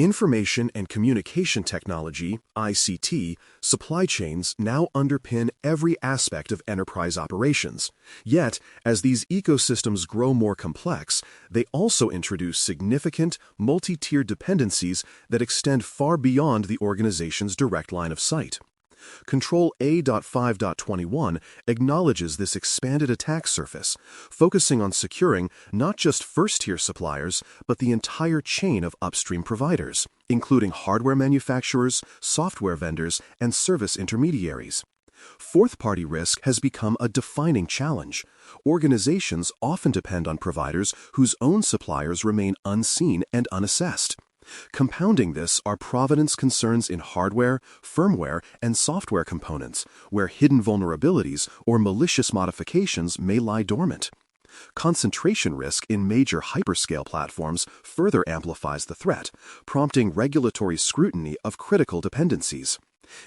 Information and communication technology, ICT, supply chains now underpin every aspect of enterprise operations. Yet, as these ecosystems grow more complex, they also introduce significant, multi-tiered dependencies that extend far beyond the organization's direct line of sight. Control A.5.21 acknowledges this expanded attack surface, focusing on securing not just first-tier suppliers, but the entire chain of upstream providers, including hardware manufacturers, software vendors, and service intermediaries. Fourth-party risk has become a defining challenge. Organizations often depend on providers whose own suppliers remain unseen and unassessed. Compounding this are provenance concerns in hardware, firmware, and software components, where hidden vulnerabilities or malicious modifications may lie dormant. Concentration risk in major hyperscale platforms further amplifies the threat, prompting regulatory scrutiny of critical dependencies.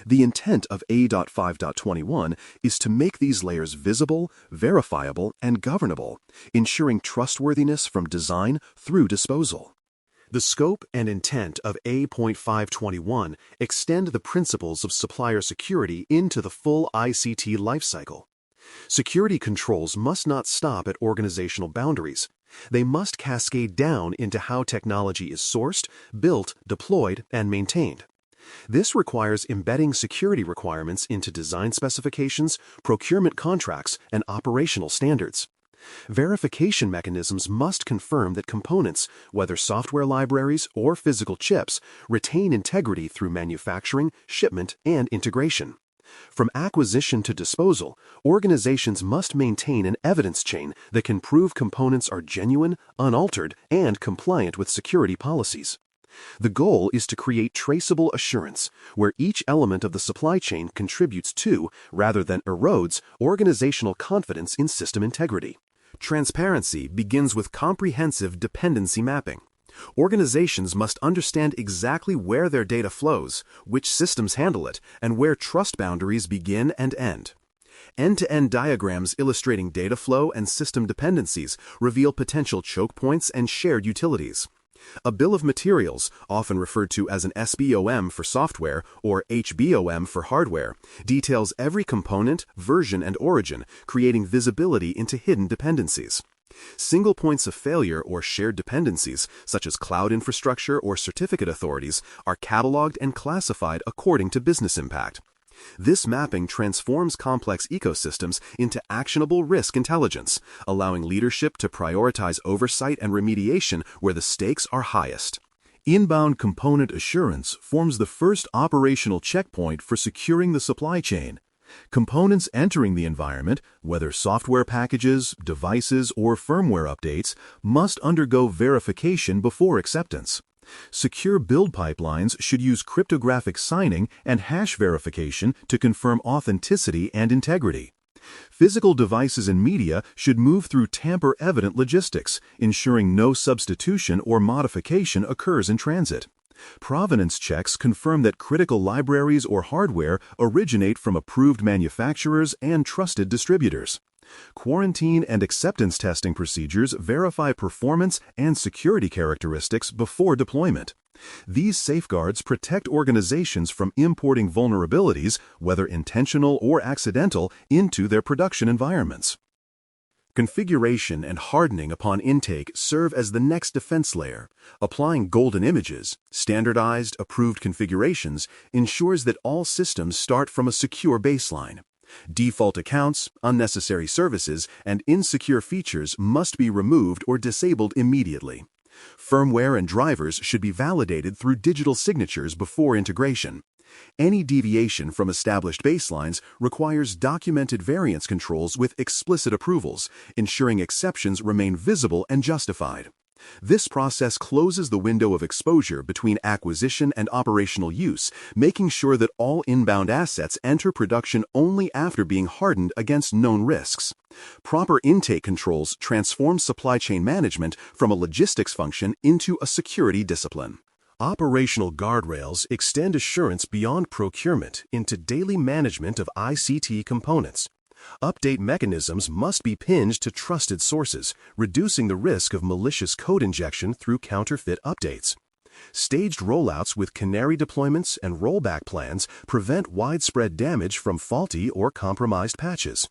The intent of A.5.21 is to make these layers visible, verifiable, and governable, ensuring trustworthiness from design through disposal. The scope and intent of A.5.21 extend the principles of supplier security into the full ICT lifecycle. Security controls must not stop at organizational boundaries. They must cascade down into how technology is sourced, built, deployed, and maintained. This requires embedding security requirements into design specifications, procurement contracts, and operational standards. Verification mechanisms must confirm that components, whether software libraries or physical chips, retain integrity through manufacturing, shipment, and integration. From acquisition to disposal, organizations must maintain an evidence chain that can prove components are genuine, unaltered, and compliant with security policies. The goal is to create traceable assurance, where each element of the supply chain contributes to, rather than erodes, organizational confidence in system integrity. Transparency begins with comprehensive dependency mapping. Organizations must understand exactly where their data flows, which systems handle it, and where trust boundaries begin and end. End-to-end diagrams illustrating data flow and system dependencies reveal potential choke points and shared utilities. A bill of materials, often referred to as an SBOM for software or HBOM for hardware, details every component, version, and origin, creating visibility into hidden dependencies. Single points of failure or shared dependencies, such as cloud infrastructure or certificate authorities, are cataloged and classified according to business impact. This mapping transforms complex ecosystems into actionable risk intelligence, allowing leadership to prioritize oversight and remediation where the stakes are highest. Inbound component assurance forms the first operational checkpoint for securing the supply chain. Components entering the environment, whether software packages, devices, or firmware updates, must undergo verification before acceptance. Secure build pipelines should use cryptographic signing and hash verification to confirm authenticity and integrity. Physical devices and media should move through tamper-evident logistics, ensuring no substitution or modification occurs in transit. Provenance checks confirm that critical libraries or hardware originate from approved manufacturers and trusted distributors. Quarantine and acceptance testing procedures verify performance and security characteristics before deployment. These safeguards protect organizations from importing vulnerabilities, whether intentional or accidental, into their production environments. Configuration and hardening upon intake serve as the next defense layer. Applying golden images, standardized, approved configurations, ensures that all systems start from a secure baseline. Default accounts, unnecessary services, and insecure features must be removed or disabled immediately. Firmware and drivers should be validated through digital signatures before integration. Any deviation from established baselines requires documented variance controls with explicit approvals, ensuring exceptions remain visible and justified. This process closes the window of exposure between acquisition and operational use, making sure that all inbound assets enter production only after being hardened against known risks. Proper intake controls transform supply chain management from a logistics function into a security discipline. Operational guardrails extend assurance beyond procurement into daily management of ICT components. Update mechanisms must be pinned to trusted sources, reducing the risk of malicious code injection through counterfeit updates. Staged rollouts with canary deployments and rollback plans prevent widespread damage from faulty or compromised patches.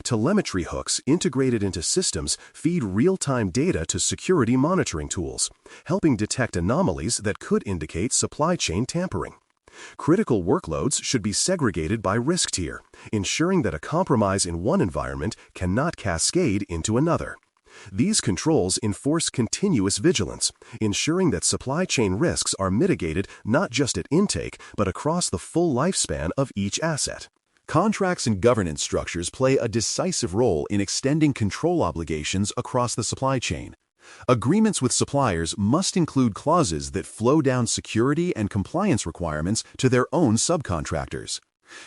Telemetry hooks integrated into systems feed real-time data to security monitoring tools, helping detect anomalies that could indicate supply chain tampering. Critical workloads should be segregated by risk tier, ensuring that a compromise in one environment cannot cascade into another. These controls enforce continuous vigilance, ensuring that supply chain risks are mitigated not just at intake, but across the full lifespan of each asset. Contracts and governance structures play a decisive role in extending control obligations across the supply chain. Agreements with suppliers must include clauses that flow down security and compliance requirements to their own subcontractors.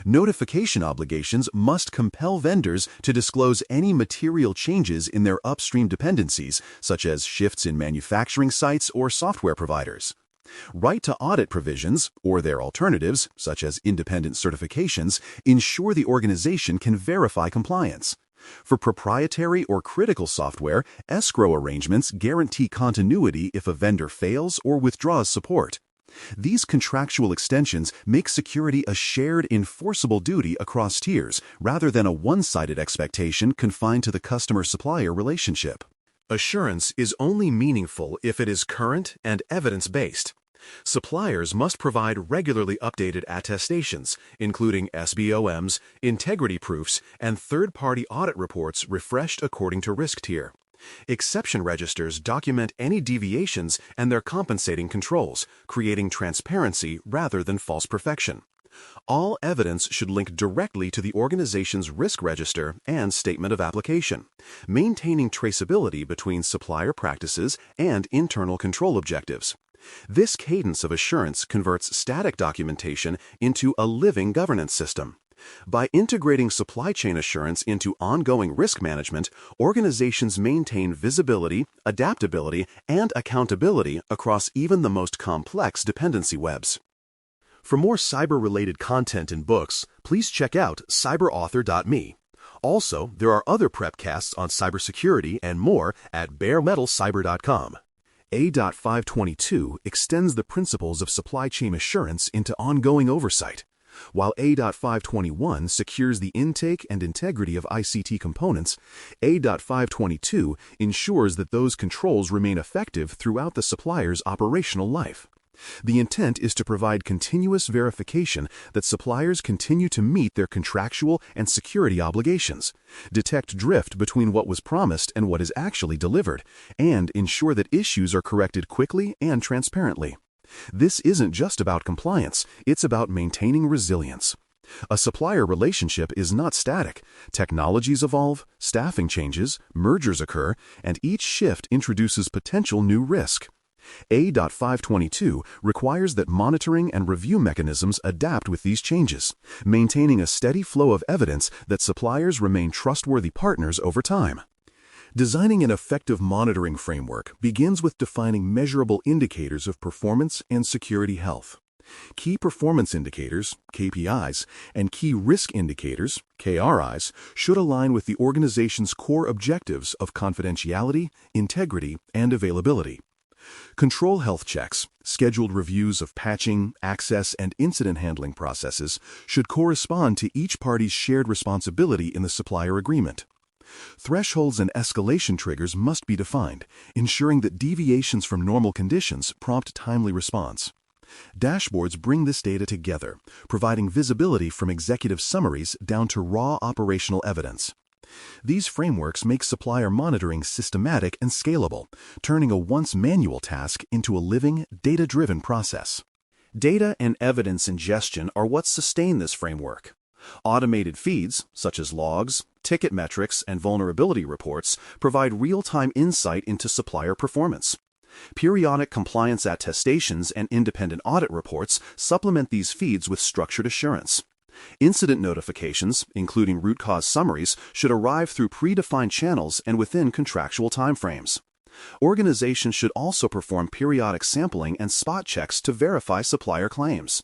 Notification obligations must compel vendors to disclose any material changes in their upstream dependencies, such as shifts in manufacturing sites or software providers. Right-to-audit provisions, or their alternatives, such as independent certifications, ensure the organization can verify compliance. For proprietary or critical software, escrow arrangements guarantee continuity if a vendor fails or withdraws support. These contractual extensions make security a shared, enforceable duty across tiers, rather than a one-sided expectation confined to the customer-supplier relationship. Assurance is only meaningful if it is current and evidence-based. Suppliers must provide regularly updated attestations, including SBOMs, integrity proofs, and third-party audit reports refreshed according to risk tier. Exception registers document any deviations and their compensating controls, creating transparency rather than false perfection. All evidence should link directly to the organization's risk register and statement of application, maintaining traceability between supplier practices and internal control objectives. This cadence of assurance converts static documentation into a living governance system. By integrating supply chain assurance into ongoing risk management, organizations maintain visibility, adaptability, and accountability across even the most complex dependency webs. For more cyber-related content and books, please check out cyberauthor.me. Also, there are other prepcasts on cybersecurity and more at baremetalcyber.com. A.5.22 extends the principles of supply chain assurance into ongoing oversight, while A.5.21 secures the intake and integrity of ICT components. A.5.22 ensures that those controls remain effective throughout the supplier's operational life. The intent is to provide continuous verification that suppliers continue to meet their contractual and security obligations, detect drift between what was promised and what is actually delivered, and ensure that issues are corrected quickly and transparently. This isn't just about compliance, it's about maintaining resilience. A supplier relationship is not static. Technologies evolve, staffing changes, mergers occur, and each shift introduces potential new risk. A.5.22 requires that monitoring and review mechanisms adapt with these changes, maintaining a steady flow of evidence that suppliers remain trustworthy partners over time. Designing an effective monitoring framework begins with defining measurable indicators of performance and security health. Key performance indicators, KPIs, and key risk indicators, KRIs, should align with the organization's core objectives of confidentiality, integrity, and availability. Control health checks, scheduled reviews of patching, access, and incident handling processes should correspond to each party's shared responsibility in the supplier agreement. Thresholds and escalation triggers must be defined, ensuring that deviations from normal conditions prompt timely response. Dashboards bring this data together, providing visibility from executive summaries down to raw operational evidence. These frameworks make supplier monitoring systematic and scalable, turning a once manual task into a living, data-driven process. Data and evidence ingestion are what sustain this framework. Automated feeds, such as logs, ticket metrics, and vulnerability reports, provide real-time insight into supplier performance. Periodic compliance attestations and independent audit reports supplement these feeds with structured assurance. Incident notifications, including root cause summaries, should arrive through predefined channels and within contractual timeframes. Organizations should also perform periodic sampling and spot checks to verify supplier claims.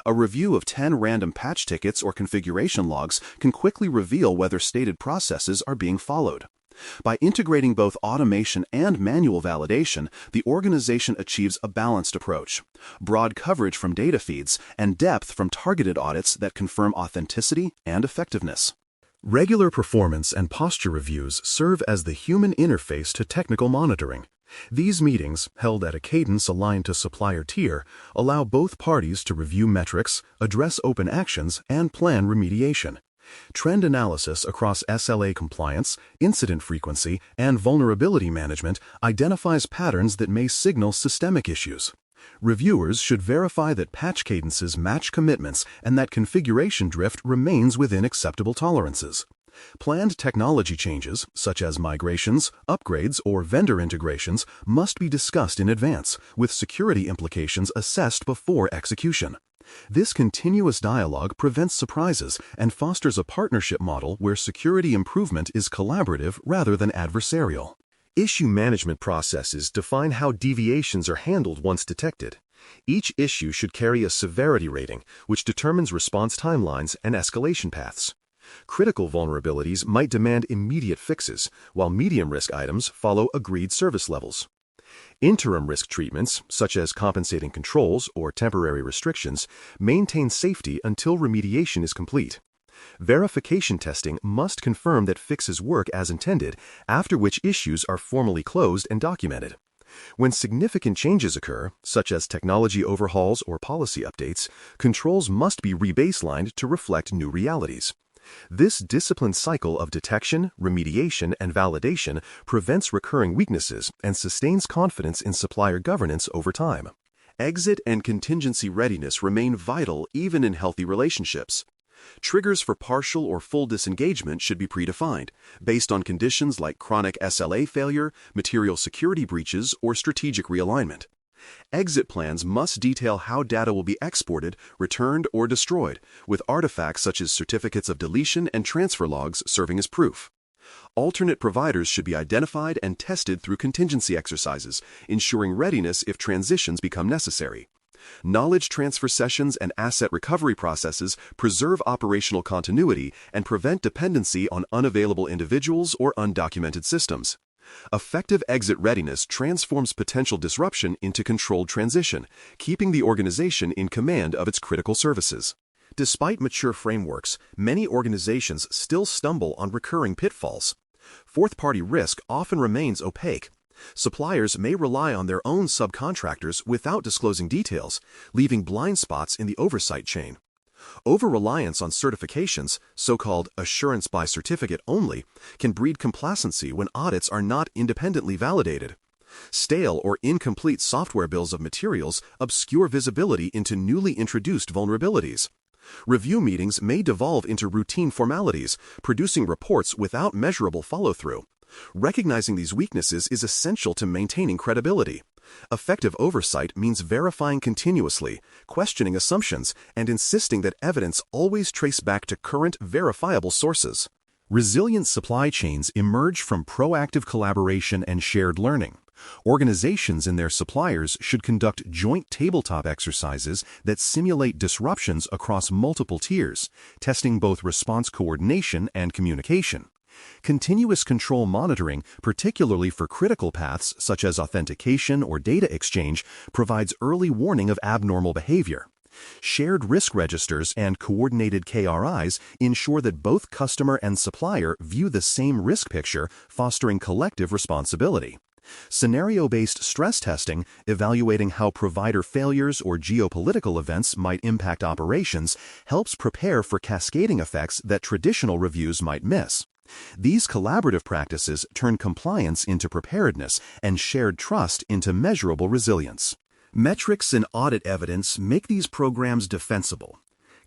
A review of 10 random patch tickets or configuration logs can quickly reveal whether stated processes are being followed. By integrating both automation and manual validation, the organization achieves a balanced approach: broad coverage from data feeds and depth from targeted audits that confirm authenticity and effectiveness. Regular performance and posture reviews serve as the human interface to technical monitoring. These meetings, held at a cadence aligned to supplier tier, allow both parties to review metrics, address open actions, and plan remediation. Trend analysis across SLA compliance, incident frequency, and vulnerability management identifies patterns that may signal systemic issues. Reviewers should verify that patch cadences match commitments and that configuration drift remains within acceptable tolerances. Planned technology changes, such as migrations, upgrades, or vendor integrations, must be discussed in advance, with security implications assessed before execution. This continuous dialogue prevents surprises and fosters a partnership model where security improvement is collaborative rather than adversarial. Issue management processes define how deviations are handled once detected. Each issue should carry a severity rating, which determines response timelines and escalation paths. Critical vulnerabilities might demand immediate fixes, while medium-risk items follow agreed service levels. Interim risk treatments, such as compensating controls or temporary restrictions, maintain safety until remediation is complete. Verification testing must confirm that fixes work as intended, after which issues are formally closed and documented. When significant changes occur, such as technology overhauls or policy updates, controls must be rebaselined to reflect new realities. This disciplined cycle of detection, remediation, and validation prevents recurring weaknesses and sustains confidence in supplier governance over time. Exit and contingency readiness remain vital even in healthy relationships. Triggers for partial or full disengagement should be predefined, based on conditions like chronic SLA failure, material security breaches, or strategic realignment. Exit plans must detail how data will be exported, returned, or destroyed, with artifacts such as certificates of deletion and transfer logs serving as proof. Alternate providers should be identified and tested through contingency exercises, ensuring readiness if transitions become necessary. Knowledge transfer sessions and asset recovery processes preserve operational continuity and prevent dependency on unavailable individuals or undocumented systems. Effective exit readiness transforms potential disruption into controlled transition, keeping the organization in command of its critical services. Despite mature frameworks, many organizations still stumble on recurring pitfalls. Fourth-party risk often remains opaque. Suppliers may rely on their own subcontractors without disclosing details, leaving blind spots in the oversight chain. Over-reliance on certifications, so-called assurance by certificate only, can breed complacency when audits are not independently validated. Stale or incomplete software bills of materials obscure visibility into newly introduced vulnerabilities. Review meetings may devolve into routine formalities, producing reports without measurable follow-through. Recognizing these weaknesses is essential to maintaining credibility. Effective oversight means verifying continuously, questioning assumptions, and insisting that evidence always trace back to current, verifiable sources. Resilient supply chains emerge from proactive collaboration and shared learning. Organizations and their suppliers should conduct joint tabletop exercises that simulate disruptions across multiple tiers, testing both response coordination and communication. Continuous control monitoring, particularly for critical paths such as authentication or data exchange, provides early warning of abnormal behavior. Shared risk registers and coordinated KRIs ensure that both customer and supplier view the same risk picture, fostering collective responsibility. Scenario-based stress testing, evaluating how provider failures or geopolitical events might impact operations, helps prepare for cascading effects that traditional reviews might miss. These collaborative practices turn compliance into preparedness and shared trust into measurable resilience. Metrics and audit evidence make these programs defensible.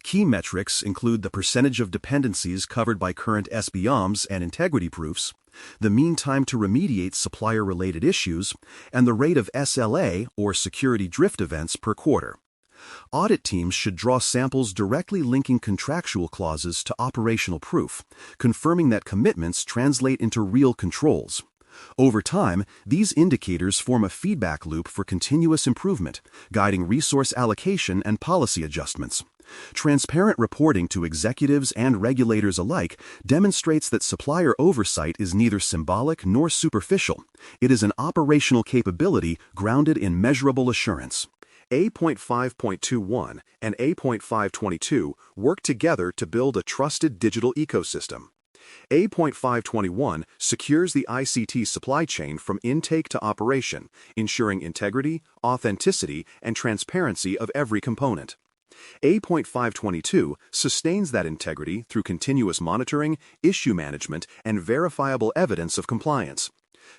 Key metrics include the percentage of dependencies covered by current SBOMs and integrity proofs, the mean time to remediate supplier-related issues, and the rate of SLA or security drift events per quarter. Audit teams should draw samples directly linking contractual clauses to operational proof, confirming that commitments translate into real controls. Over time, these indicators form a feedback loop for continuous improvement, guiding resource allocation and policy adjustments. Transparent reporting to executives and regulators alike demonstrates that supplier oversight is neither symbolic nor superficial. It is an operational capability grounded in measurable assurance. A.5.21 and A.5.22 work together to build a trusted digital ecosystem. A.5.21 secures the ICT supply chain from intake to operation, ensuring integrity, authenticity, and transparency of every component. A.5.22 sustains that integrity through continuous monitoring, issue management, and verifiable evidence of compliance.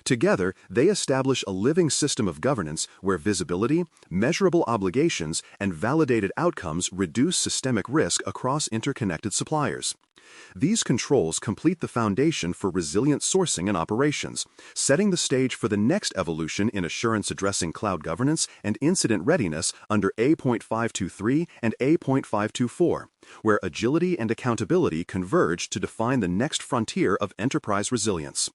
Together, they establish a living system of governance where visibility, measurable obligations, and validated outcomes reduce systemic risk across interconnected suppliers. These controls complete the foundation for resilient sourcing and operations, setting the stage for the next evolution in assurance addressing cloud governance and incident readiness under A.5.23 and A.5.24, where agility and accountability converge to define the next frontier of enterprise resilience.